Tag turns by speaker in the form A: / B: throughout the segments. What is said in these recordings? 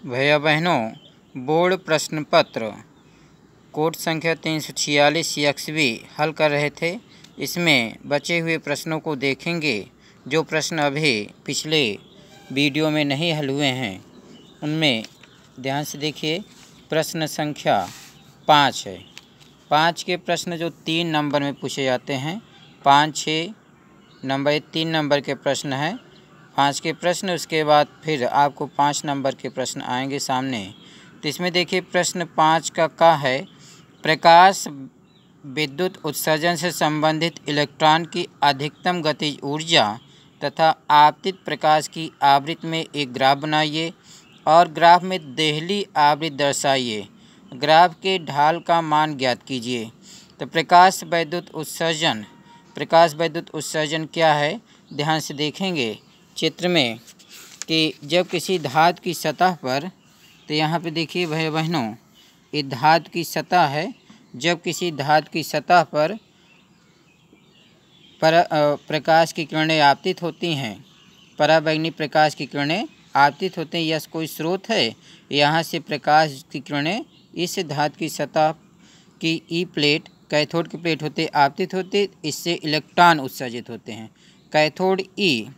A: भैया बहनों, बोर्ड प्रश्न पत्र कोड संख्या 346 CXV हल कर रहे थे। इसमें बचे हुए प्रश्नों को देखेंगे। जो प्रश्न अभी पिछले वीडियो में नहीं हल हुए हैं उनमें ध्यान से देखिए। प्रश्न संख्या 5 है। 5 के प्रश्न जो 3 नंबर में पूछे जाते हैं, 5, 6 नंबर 3 नंबर के प्रश्न हैं। 5 के प्रश्न, उसके बाद फिर आपको 5 नंबर के प्रश्न आएंगे सामने। तो इसमें देखिए प्रश्न 5 का है, प्रकाश विद्युत उत्सर्जन से संबंधित इलेक्ट्रॉन की अधिकतम गतिज ऊर्जा तथा आपतित प्रकाश की आवृत्ति में एक ग्राफ बनाइए और ग्राफ में देहली आवृत्ति दर्शाइए। ग्राफ के ढाल का मान ज्ञात कीजिए। तो प्रकाश विद्युत उत्सर्जन क्या है, ध्यान से देखेंगे चित्र में कि जब किसी धातु की सतह पर, तो यहाँ पे देखिए भाई बहनों, ये धातु की सतह है। जब किसी धातु की सतह पर प्रकाश की किरणें आपतित होती हैं, पराबैंगनी प्रकाश की किरणें आपतित होते हैं, यह कोई स्रोत है। यहाँ से प्रकाश की किरणें इस धातु की सतह की ई प्लेट, कैथोड की प्लेट होते आपतित होते, इससे इलेक्ट्रॉन उत्सर्जित होते हैं। कैथोड ई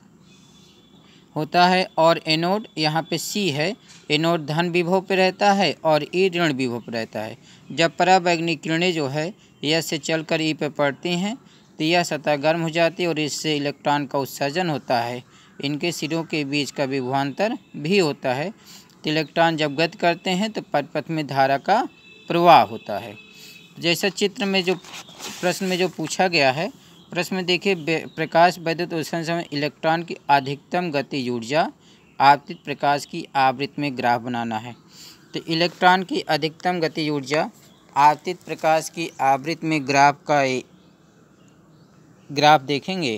A: होता है और एनोड यहाँ पे सी है। एनोड धन विभव पे रहता है और ई ऋण विभव पे रहता है। जब पराबैंगनी किरणें जो है यह से चलकर ई पे पड़ती हैं तो यह सतह गर्म हो जाती है और इससे इलेक्ट्रॉन का उत्सर्जन होता है। इनके सिरों के बीच का विभवांतर भी होता है। तो इलेक्ट्रॉन जब गति करते हैं तो परिपथ में धारा का प्रवाह होता है। जैसा चित्र में जो प्रश्न में जो पूछा गया है, प्रश्न में देखिए प्रकाश विद्युत उत्सर्जन समय इलेक्ट्रॉन की अधिकतम गतिज ऊर्जा आपतित प्रकाश की आवृत्ति में ग्राफ बनाना है। तो इलेक्ट्रॉन की अधिकतम गतिज ऊर्जा आपतित प्रकाश की आवृत्ति में ग्राफ देखेंगे।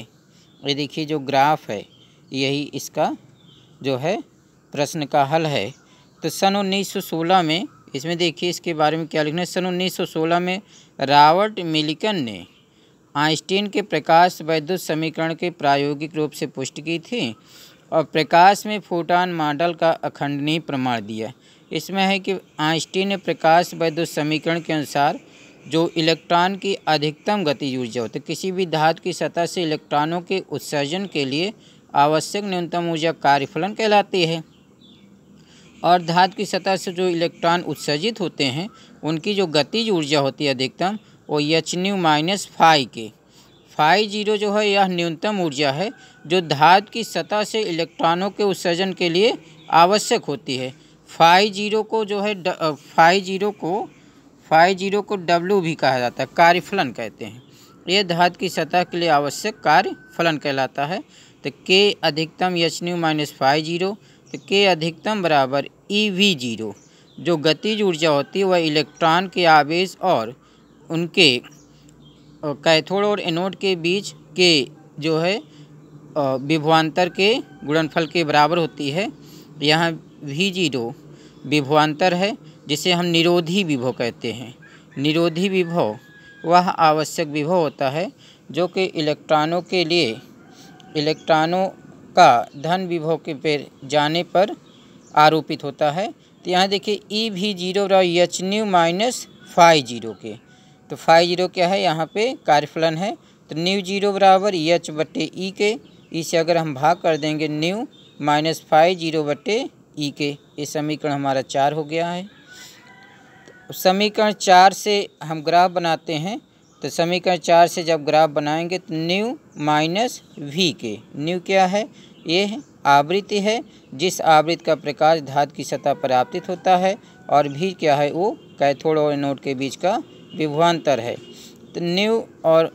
A: ये देखिए जो ग्राफ है यही इसका जो है प्रश्न का हल है। तो सन 1916 में, इसमें देखिए इसके बारे में क्या लिखना है। सन 1916 में रॉबर्ट मिल्किन ने आइंस्टीन के प्रकाश विद्युत समीकरण के प्रायोगिक रूप से पुष्टि की थी और प्रकाश में फोटॉन मॉडल का अखंडनीय प्रमाण दिया। इसमें है कि आइंस्टीन ने प्रकाश विद्युत समीकरण के अनुसार जो इलेक्ट्रॉन की अधिकतम गतिज ऊर्जा होती है, किसी भी धातु की सतह से इलेक्ट्रॉनों के उत्सर्जन के लिए आवश्यक न्यूनतम ऊर्जा कार्यफलन कहलाती है। और धातु की सतह से जो इलेक्ट्रॉन उत्सर्जित होते हैं उनकी जो गतिज ऊर्जा होती है अधिकतम, वो hν माइनस फाई के। फाई जीरो जो है यह न्यूनतम ऊर्जा है जो धातु की सतह से इलेक्ट्रॉनों के उत्सर्जन के लिए आवश्यक होती है। फाई जीरो को जो है फाई जीरो को W भी कहा जाता है, कार्यफलन कहते हैं। यह धातु की सतह के लिए आवश्यक कार्यफलन कहलाता है। तो K अधिकतम hν माइनस फाई जीरो, तो K अधिकतम बराबर eV0। जो गतिज ऊर्जा होती है वह इलेक्ट्रॉन के आवेश और उनके कैथोड और एनोड के बीच के जो है विभवांतर के गुणनफल के बराबर होती है। यहाँ V0 विभवांतर है जिसे हम निरोधी विभव कहते हैं। निरोधी विभव वह आवश्यक विभव होता है जो कि इलेक्ट्रॉनों के लिए इलेक्ट्रॉनों का धन विभव के पे जाने पर आरोपित होता है। तो यहाँ देखिए eV0 hν minus phi zero के। तो फाई जीरो क्या है, यहाँ पे कार्यफलन है। तो ν0 बराबर h बटे ई के। इसे अगर हम भाग कर देंगे ν माइनस फाई जीरो बटे ई के, ये समीकरण हमारा 4 हो गया है। समीकरण 4 से हम ग्राफ बनाते हैं। तो समीकरण 4 से जब ग्राफ बनाएंगे तो ν माइनस वी के। ν क्या है, ये आवृत्ति है जिस आवृत्ति का प्रकाश धातु की सतह पर आपतित होता है, और भी क्या है, वो कैथोड और एनोड के बीच का विभवांतर है। तो ν और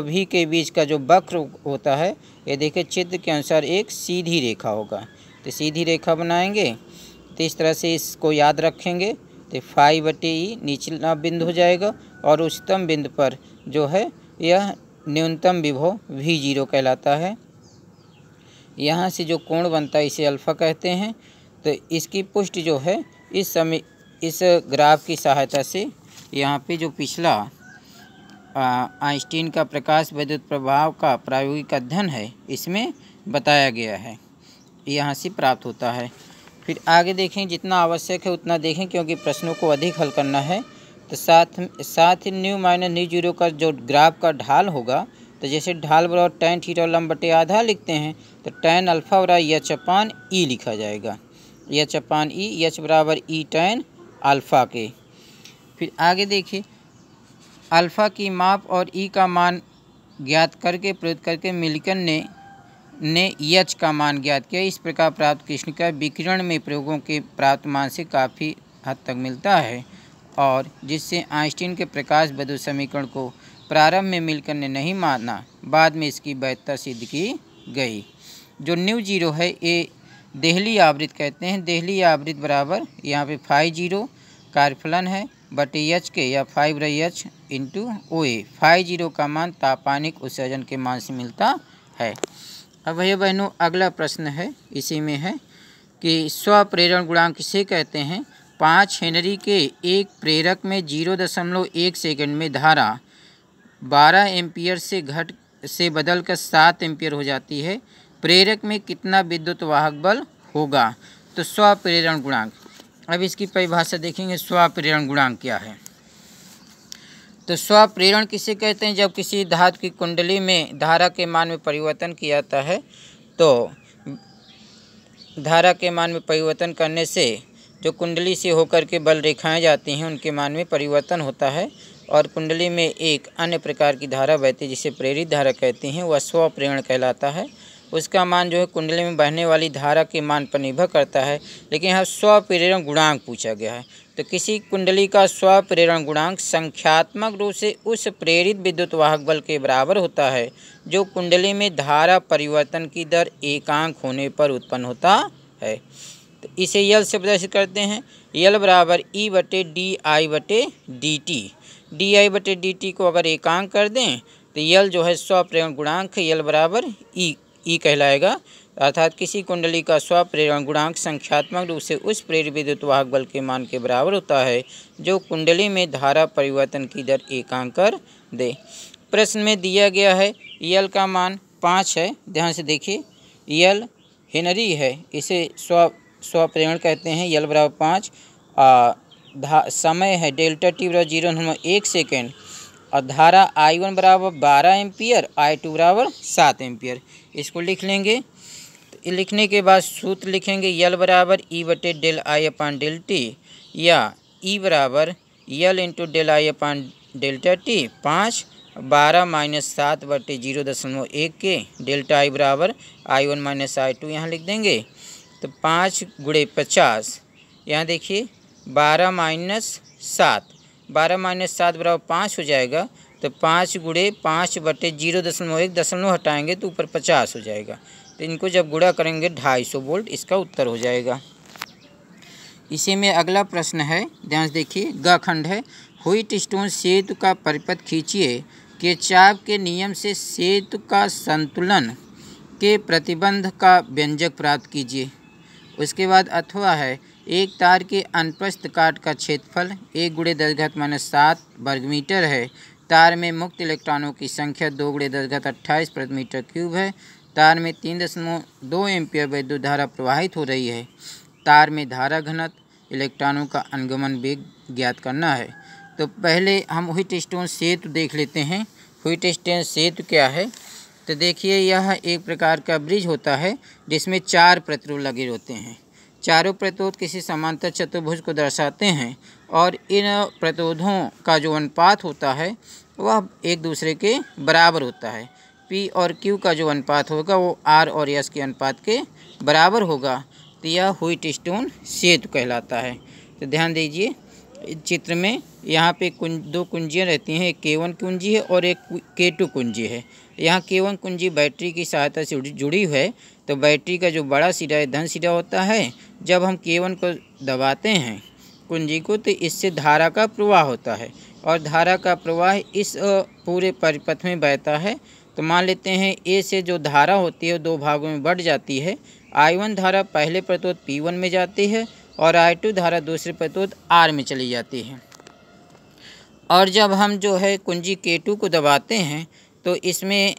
A: v के बीच का जो वक्र होता है, ये देखिए चित्र के अनुसार एक सीधी रेखा होगा। तो सीधी रेखा बनाएंगे तो इस तरह से इसको याद रखेंगे। तो फाई बटे ई निचला बिंदु हो जाएगा और उच्चतम बिंदु पर जो है यह न्यूनतम विभव V0 कहलाता है। यहाँ से जो कोण बनता है इसे अल्फ़ा कहते हैं। तो इसकी पुष्टि जो है इस ग्राफ की सहायता से यहाँ पे जो पिछला आइंस्टीन का प्रकाश विद्युत प्रभाव का प्रायोगिक अध्ययन है इसमें बताया गया है, यहाँ से प्राप्त होता है। फिर आगे देखें, जितना आवश्यक है उतना देखें क्योंकि प्रश्नों को अधिक हल करना है। तो साथ ही न्यू माइनस न्यू जीरो का जो ग्राफ का ढाल होगा, तो जैसे ढाल बराबर tan थीटा लंब बटे आधा लिखते हैं, तो tan अल्फा बराबर एच अपान ई लिखा जाएगा, एच अपान ई, एच बराबर ई tan अल्फा के। फिर आगे देखिए, अल्फ़ा की माप और ई का मान ज्ञात करके प्रयोग करके मिल्टन ने एच का मान ज्ञात किया। इस प्रकार प्राप्त कृष्णिका विकिरण में प्रयोगों के प्राप्त मान से काफ़ी हद तक मिलता है, और जिससे आइंस्टीन के प्रकाश बद्ध समीकरण को प्रारंभ में मिल्टन ने नहीं माना, बाद में इसकी वैधता सिद्ध की गई। जो न्यू जीरो है ये देहली आवृत्त कहते हैं। देहली आवृत्त बराबर यहाँ पे फाई जीरो कार्यफलन है बटे एच के, या 5/h into OA। Phi zero का मान तापानिक उत्सर्जन के मान से मिलता है। अब भैया बहनों अगला प्रश्न है, इसी में है कि स्वप्रेरण गुणांक किसे कहते हैं। 5 हेनरी के एक प्रेरक में 0.1 सेकंड में धारा 12 एम्पियर से बदलकर 7 एम्पियर हो जाती है। प्रेरक में कितना विद्युत वाहक बल होगा। तो स्वप्रेरण गुणांक, अब इसकी परिभाषा देखेंगे, स्वप्रेरण गुणांक क्या है। तो स्वप्रेरण किसे कहते हैं, जब किसी धातु की कुंडली में धारा के मान में परिवर्तन किया जाता है, तो धारा के मान में परिवर्तन करने से जो कुंडली से होकर के बल रेखाएं जाती हैं उनके मान में परिवर्तन होता है, और कुंडली में एक अन्य प्रकार की धारा बहती है जिसे प्रेरित धारा कहते हैं, वह स्वप्रेरण कहलाता है। उसका मान जो है कुंडली में बहने वाली धारा के मान पर निर्भर करता है, लेकिन यहाँ स्वप्रेरण गुणांक पूछा गया है। तो किसी कुंडली का स्वप्रेरण गुणांक संख्यात्मक रूप से उस प्रेरित विद्युत वाहक बल के बराबर होता है जो कुंडली में धारा परिवर्तन की दर एकांक होने पर उत्पन्न होता है। तो इसे यल से प्रदर्शित करते हैं। यल बराबर ई बटे डी आई बटे डी टी। डी आई बटे डी टी को अगर एकांक कर दें तो यल जो है स्वप्रेरण गुणांक यल बराबर ई कहलाएगा। अर्थात किसी कुंडली का स्वप्रेरण गुणांक संख्यात्मक रूप से उस प्रेरित विद्युत वाहक बल के मान के बराबर होता है जो कुंडली में धारा परिवर्तन की दर एकांक कर दे। प्रश्न में दिया गया है यल का मान 5 है, ध्यान से देखिए, यल हेनरी है, इसे स्वप्रेरण कहते हैं। यल बराबर 5, समय है डेल्टा टी बराबर 0.1 सेकेंड, और धारा I1 बराबर 12 एम्पियर, I2 बराबर 7 एम्पियर। इसको लिख लेंगे। तो लिखने के बाद सूत्र लिखेंगे, यल बराबर ई बटे del I upon del T, या ई बराबर L into del I upon delta T. 5 12 minus 7 बटे 0.1 के, डेल्टा आई बराबर I1 माइनस I2 यहाँ लिख देंगे। तो 5 गुणे 50, यहाँ देखिए 12 माइनस 7, 12 माइनस 7 बराबर 5 हो जाएगा। तो 5 गुणे 5 बटे 0.1, दशमलव हटाएंगे तो ऊपर 50 हो जाएगा। तो इनको जब गुणा करेंगे 250 वोल्ट इसका उत्तर हो जाएगा। इसी में अगला प्रश्न है, ध्यान से देखिए, ग खंड है। व्हीटस्टोन सेतु का परिपथ खींचिए, किरचॉफ के नियम से सेतु का संतुलन के प्रतिबंध का व्यंजक प्राप्त कीजिए। उसके बाद अथवा है, एक तार के अनुप्रस्थ काट का क्षेत्रफल 1 गुणे 10⁻⁷ वर्ग मीटर है। तार में मुक्त इलेक्ट्रॉनों की संख्या 2 गुणे 10⁻28 प्रति मीटर क्यूब है। तार में 3.2 एम्पियर विद्युत धारा प्रवाहित हो रही है। तार में धारा घनत्व, इलेक्ट्रॉनों का अनुगमन वेग ज्ञात करना है। तो पहले हम व्हीटस्टोन सेतु देख लेते हैं। व्हीटस्टोन सेतु क्या है, तो देखिए यह एक प्रकार का ब्रिज होता है जिसमें 4 प्रतिरोध लगे होते हैं। चारों प्रतिरोध किसी समांतर चतुर्भुज को दर्शाते हैं, और इन प्रतिरोधों का जो अनुपात होता है वह एक दूसरे के बराबर होता है। P और Q का जो अनुपात होगा वो R और S के अनुपात के बराबर होगा। तो यह व्हीटस्टोन सेतु कहलाता है। तो ध्यान दीजिए, चित्र में यहाँ पे 2 कुंजियाँ रहती हैं, एक K1 कुंजी है और एक K2 कुंजी है। यहाँ K1 कुंजी बैटरी की सहायता से जुड़ी है। तो बैटरी का जो बड़ा सिरा है धन सिरा होता है। जब हम K1 को दबाते हैं कुंजी को, तो इससे धारा का प्रवाह होता है, और धारा का प्रवाह इस पूरे परिपथ में बहता है। तो मान लेते हैं A से जो धारा होती है 2 भागों में बढ़ जाती है। I1 धारा पहले प्रतिरोध P1 में जाती है और I2 धारा दूसरे प्रतिरोध R में चली जाती है। और जब हम जो है कुंजी K2 को दबाते हैं तो इसमें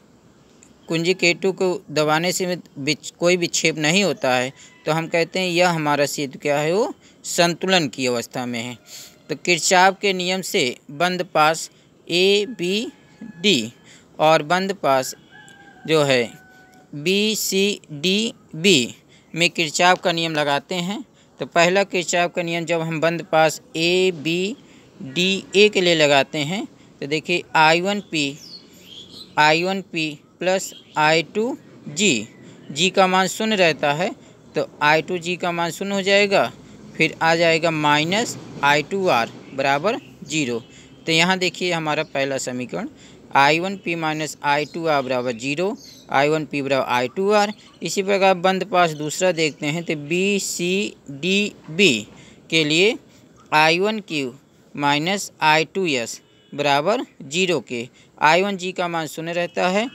A: कुंजी K2 को दबाने से कोई विक्षेप नहीं होता है, तो हम कहते हैं यह हमारा सेतु क्या है, वो संतुलन की अवस्था में है। तो किरचॉफ के नियम से बंद पास ABD और बंद पास जो है BCDB में किरचॉफ का नियम लगाते हैं। तो पहला किरचॉफ का नियम जब हम बंद पास ABDA के लिए लगाते हैं तो देखिए I1P प्लस I2G, G का मान शून्य रहता है तो I2G का मान शून्य हो जाएगा, फिर आ जाएगा माइनस I2R बराबर 0। तो यहाँ देखिए हमारा पहला समीकरण I1P माइनस I2R बराबर 0, I1P बराबर I2R। इसी प्रकार बंद पास दूसरा देखते हैं तो BCDB के लिए I1Q माइनस I2S बराबर 0 के, I1G का मान शून्य रहता है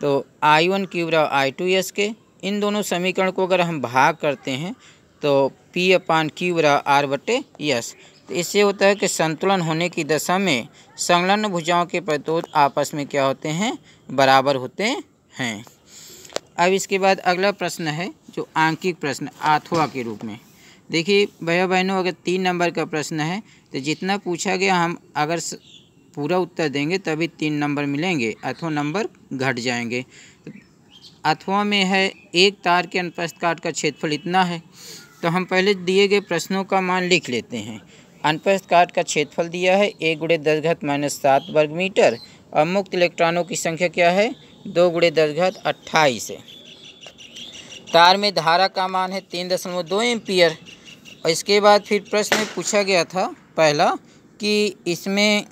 A: तो I1Q बराबर I2S के। इन दोनों समीकरण को अगर हम भाग करते हैं तो P/Q बराबर R/S। तो इससे होता है कि संतुलन होने की दशा में संलग्न भुजाओं के प्रतिरोध आपस में क्या होते हैं, बराबर होते हैं। अब इसके बाद अगला प्रश्न है जो आंकिक प्रश्न अथवा के रूप में। देखिए भैया बहनों, अगर 3 नंबर का प्रश्न है तो जितना पूछा गया हम अगर पूरा उत्तर देंगे तभी 3 नंबर मिलेंगे, अथवा नंबर घट जाएंगे। अथवा में है एक तार के अनुप्रस्थ काट का क्षेत्रफल इतना है। तो हम पहले दिए गए प्रश्नों का मान लिख लेते हैं। अनुप्रस्थ काट का क्षेत्रफल दिया है 1 × 10⁻⁷ वर्ग मीटर और मुक्त इलेक्ट्रॉनों की संख्या क्या है, 2 × 10⁻28 है। तार में धारा का मान है 3.2 एम्पियर। और इसके बाद फिर प्रश्न में पूछा गया था पहला कि इसमें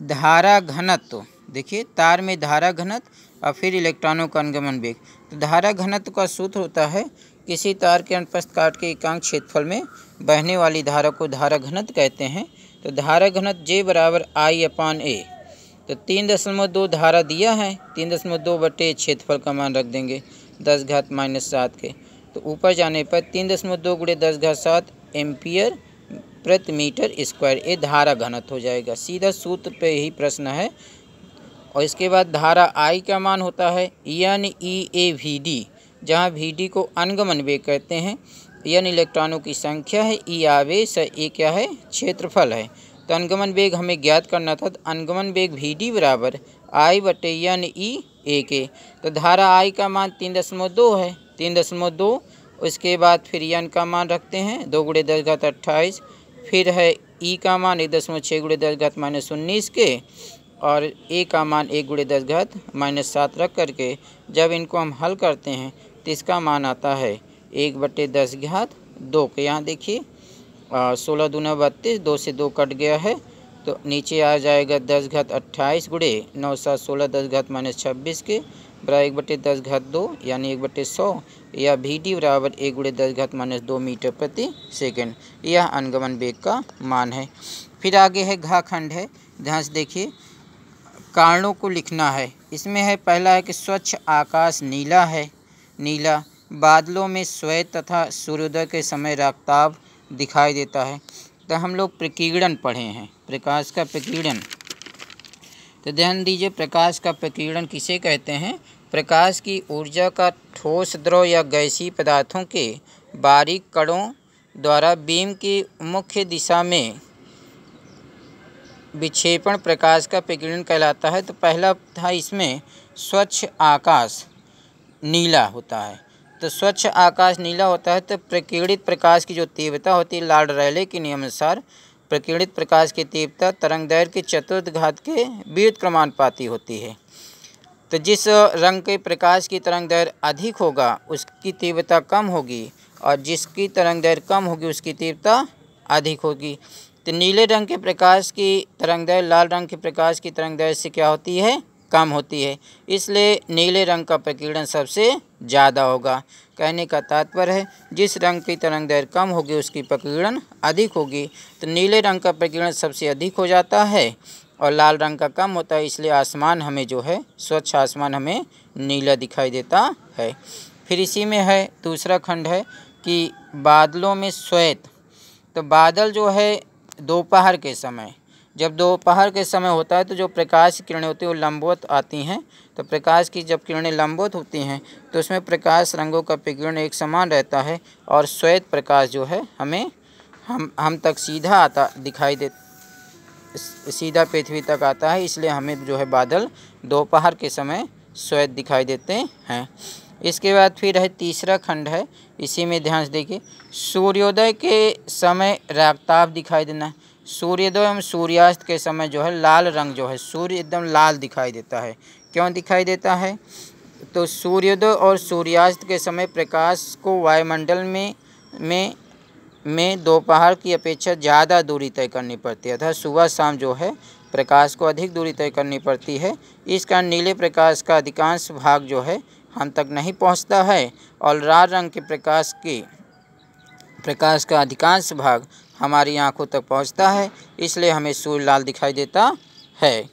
A: धारा घनत्व, देखिए तार में धारा घनत्व और फिर इलेक्ट्रॉनों का अनुगमन वेग। तो धारा घनत्व का सूत्र होता है किसी तार के अनुप्रस्थ काट के एकांक क्षेत्रफल में बहने वाली धारा को धारा घनत्व कहते हैं। तो धारा घनत्व J बराबर I/A। तो 3.2 धारा दिया है, 3.2 बटे क्षेत्रफल का मान रख देंगे 10⁻⁷ के। तो ऊपर जाने पर 3.2 × 10⁻⁷ एम्पियर प्रति मीटर स्क्वायर, ये धारा घनत्व हो जाएगा। सीधा सूत्र पे ही प्रश्न है। और इसके बाद धारा I का मान होता है NEAVD, जहाँ VD को अनुगमन वेग कहते हैं, N इलेक्ट्रॉनों की संख्या है, E आवेश है, A क्या है, क्षेत्रफल है। तो अनुगमन वेग हमें ज्ञात करना था, तो अनुगमन वेग VD बराबर I/NEA के। तो धारा I का मान 3.2 है, 3.2। उसके बाद फिर N का मान रखते हैं 2 × 10⁻28, फिर है E का मान 1.6 × 10⁻⁻19 के और A का मान 1 × 10⁻⁷ रख करके जब इनको हम हल करते हैं तो इसका मान आता है 1/10⁻2 के। यहाँ देखिए 16 दूना 32, 2 से 2 कट गया है तो नीचे आ जाएगा 10⁻28 × 9 7 16 10⁻⁻26 के बराबर 1/10⁻2 यानी 1/100 या VD बराबर 1 × 10⁻2 मीटर प्रति सेकंड। यह अनुगमन वेग का मान है। फिर आगे है घाखंड है, ध्यान से देखिए कारणों को लिखना है। इसमें है पहला है कि स्वच्छ आकाश नीला है, नीला बादलों में श्वेत तथा सूर्योदय के समय राक्ताब दिखाई देता है। तो हम लोग प्रकीर्णन पढ़े हैं, प्रकाश का प्रकीर्णन। तो ध्यान दीजिए प्रकाश का प्रकीर्णन किसे कहते हैं, प्रकाश की ऊर्जा का ठोस द्रव या गैसीय पदार्थों के बारीक कणों द्वारा बीम की मुख्य दिशा में विक्षेपण प्रकाश का प्रकीर्णन कहलाता है। तो पहला था इसमें स्वच्छ आकाश नीला होता है। तो स्वच्छ आकाश नीला होता है तो प्रकीर्णित प्रकाश की जो तीव्रता होती है लॉर्ड रैले के नियम अनुसार प्रकीर्णित प्रकाश की तीव्रता तरंग दैर्घ्य के चतुर्थ घात के व्युत्क्रमानुपाती होती है। तो जिस रंग के प्रकाश की तरंग दैर्घ्य अधिक होगा उसकी तीव्रता कम होगी और जिसकी तरंग दैर्घ्य कम होगी उसकी तीव्रता अधिक होगी। तो नीले रंग के प्रकाश की तरंग दैर्घ्य लाल रंग के प्रकाश की तरंग दैर्घ्य से क्या होती है, कम होती है, इसलिए नीले रंग का प्रकीर्णन सबसे ज़्यादा होगा। कहने का तात्पर्य है जिस रंग की तरंग दैर्घ्य कम होगी उसकी प्रकीर्णन अधिक होगी। तो नीले रंग का प्रकीर्णन सबसे अधिक हो जाता है और लाल रंग का कम होता है, इसलिए आसमान हमें जो है स्वच्छ आसमान हमें नीला दिखाई देता है। फिर इसी में है दूसरा खंड है कि बादलों में श्वेत। तो बादल जो है दोपहर के समय जब दोपहर के समय होता है तो जो प्रकाश की किरणें होती हैं वो लंबवत आती हैं। तो प्रकाश की जब किरणें लंबवत होती हैं तो उसमें प्रकाश रंगों का विकिरण एक समान रहता है और श्वेत प्रकाश जो है हमें हम तक सीधा आता दिखाई दे, सीधा पृथ्वी तक आता है। इसलिए हमें जो है बादल दोपहर के समय श्वेत दिखाई देते हैं। इसके बाद फिर है तीसरा खंड है, इसी में ध्यान से देखिए। सूर्योदय के समय रागताप दिखाई देना है। सूर्योदय एवं सूर्यास्त के समय जो है लाल रंग जो है सूर्य एकदम लाल दिखाई देता है। क्यों दिखाई देता है? तो सूर्योदय और सूर्यास्त के समय प्रकाश को वायुमंडल में दोपहर की अपेक्षा ज़्यादा दूरी तय करनी पड़ती है, अर्थात सुबह शाम जो है प्रकाश को अधिक दूरी तय करनी पड़ती है। इस कारण नीले प्रकाश का अधिकांश भाग जो है हम तक नहीं पहुंचता है और लाल रंग के प्रकाश का अधिकांश भाग हमारी आंखों तक पहुंचता है, इसलिए हमें सूर्य लाल दिखाई देता है।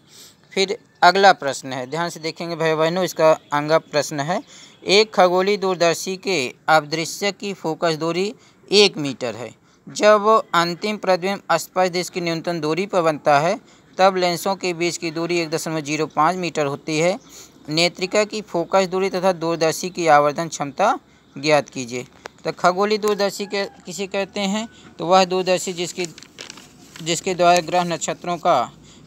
A: फिर अगला प्रश्न है, ध्यान से देखेंगे भाई बहनों, इसका अंगा प्रश्न है। एक खगोलीय दूरदर्शी के अवदृश्य की फोकस दूरी 1 मीटर है। जब अंतिम प्रतिबिंब स्पर्श दिश की न्यूनतम दूरी पर बनता है तब लेंसों के बीच की दूरी 1.05 मीटर होती है। नेत्रिका की फोकस दूरी तथा दूरदर्शी की आवर्धन क्षमता ज्ञात कीजिए। तो खगोलीय दूरदर्शी किसे कहते हैं? तो वह दूरदर्शी जिसके द्वारा ग्रह नक्षत्रों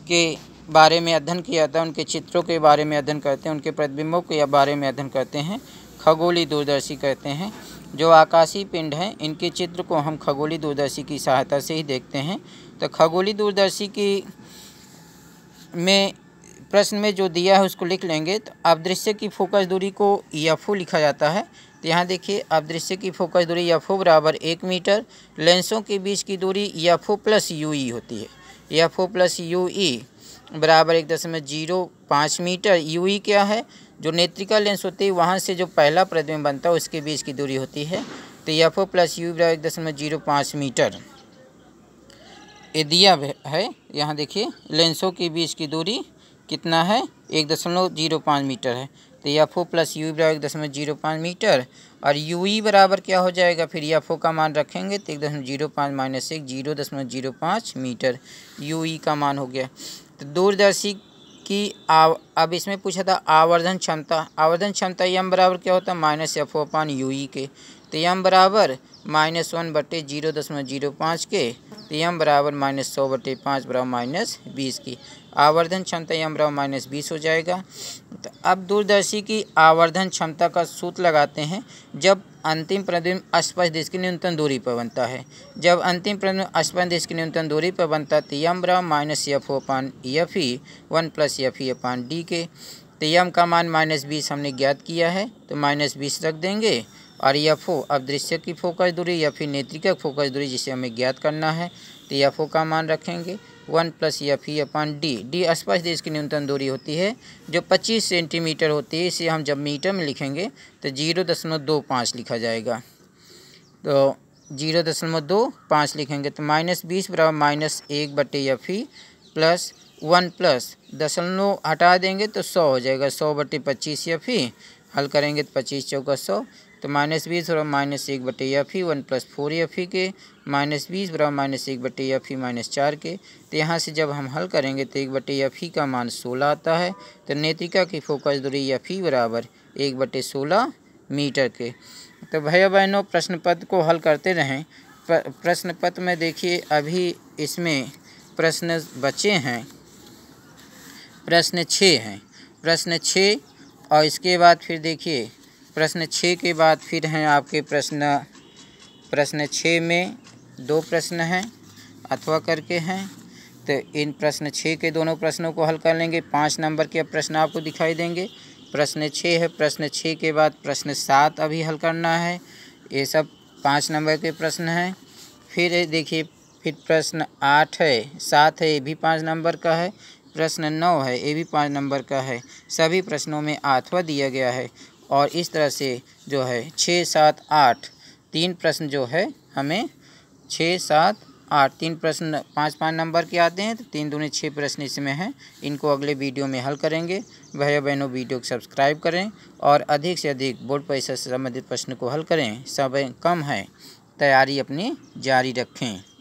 A: के बारे में अध्ययन किया जाता है, उनके चित्रों के बारे में अध्ययन करते हैं, उनके प्रतिबिंबों के बारे में अध्ययन करते हैं, खगोलीय दूरदर्शी कहते हैं। जो आकाशीय पिंड हैं इनके चित्र को हम खगोलीय दूरदर्शी की सहायता से ही देखते हैं। तो खगोलीय दूरदर्शी की में प्रश्न में जो दिया है उसको लिख लेंगे। तो अवदृश्य की फोकस दूरी को एफओ लिखा जाता है। तो यहाँ देखिए अवदृश्य की फोकस दूरी एफओ बराबर 1 मीटर। लेंसों के बीच की दूरी एफओ प्लस यूई होती है। एफओ प्लस यूई बराबर 1.05 मीटर। यूई क्या है? जो नेत्रिका लेंस होती है वहाँ से जो पहला प्रतिबिंब बनता है उसके बीच की दूरी होती है। तो एफओ प्लस यूई बराबर 1.05 मीटर ये दिया है। यहाँ देखिए लेंसों के बीच की दूरी कितना है? 1.05 मीटर है। तो एफओ प्लस यूई बराबर 1.05 मीटर और यूई बराबर क्या हो जाएगा? फिर एफओ का मान रखेंगे तो 1.05 माइनस 1 0.05 मीटर यूई का मान हो गया। तो दूरदर्शी की अब इसमें पूछा था आवर्धन क्षमता। आवर्धन क्षमता एम बराबर क्या होता है? माइनस एफओ अपान यूई के। तो एम बराबर -1/0.05 के। तो एम बराबर -100/5 बराबर -20 की। आवर्धन क्षमता एम बराबर -20 हो जाएगा। तो अब दूरदर्शी की आवर्धन क्षमता का सूत्र लगाते हैं जब अंतिम प्रतिबिंब स्पर्श दिश की न्यूनतम दूरी पर बनता है। जब अंतिम प्रतिबिंब स्पर्श दिश की न्यूनतम दूरी पर बनता है तो एम बराबर -एफओ अपान एफई 1 + एफई अपान डी के। तो एम का मान -20 हमने ज्ञात किया है तो -20 रख देंगे और एफओ अवदृश्य की फोकस दूरी या फिर नेत्रिका फोकस दूरी जिसे हमें ज्ञात करना है तो एफओ का मान रखेंगे 1 + एफई अपान डी। डी स्पर्श दिश की न्यूनतम दूरी होती है जो 25 सेंटीमीटर होती है। इसे हम जब मीटर में लिखेंगे तो 0.25 लिखा जाएगा। तो 0.25 लिखेंगे तो -20 बराबर -1/एफई प्लस 1 प्लस दशमलव हटा देंगे तो 100 हो जाएगा। 100/25 एफई हल करेंगे तो 25 चौका 100। तो -20 बराबर -1/एफई 1 + 4 एफई के। -20 बराबर -1/एफई -4 के। तो यहाँ से जब हम हल करेंगे तो 1/एफई का मान 16 आता है। तो नेत्रिका की फोकस दूरी एफई बराबर 1/16 मीटर के। तो भैया बहनों प्रश्न पत्र को हल करते रहें। प्रश्न पत्र में देखिए अभी इसमें प्रश्न बचे हैं, प्रश्न 6 हैं। प्रश्न 6 और इसके बाद फिर देखिए प्रश्न 6 के बाद फिर हैं आपके प्रश्न 6 में 2 प्रश्न हैं अथवा करके हैं। तो इन प्रश्न 6 के दोनों प्रश्नों को हल कर लेंगे। 5 नंबर के प्रश्न आपको दिखाई देंगे। प्रश्न 6 है। प्रश्न 6 के बाद प्रश्न 7 अभी हल करना है। ये सब 5 नंबर के प्रश्न हैं। फिर देखिए फिर प्रश्न 8 है, 7 है, ये भी 5 नंबर का है। प्रश्न 9 है, ये भी 5 नंबर का है। सभी प्रश्नों में आठवां दिया गया है और इस तरह से जो है 6, 7, 8 3 प्रश्न जो है हमें 6, 7, 8 3 प्रश्न 5-5 नंबर के आते हैं। तो 3 दूनी 6 प्रश्न इसमें हैं। इनको अगले वीडियो में हल करेंगे। भैया बहनों वीडियो को सब्सक्राइब करें और अधिक से अधिक बोर्ड परीक्षा से संबंधित प्रश्न को हल करें। समय कम है, तैयारी अपनी जारी रखें।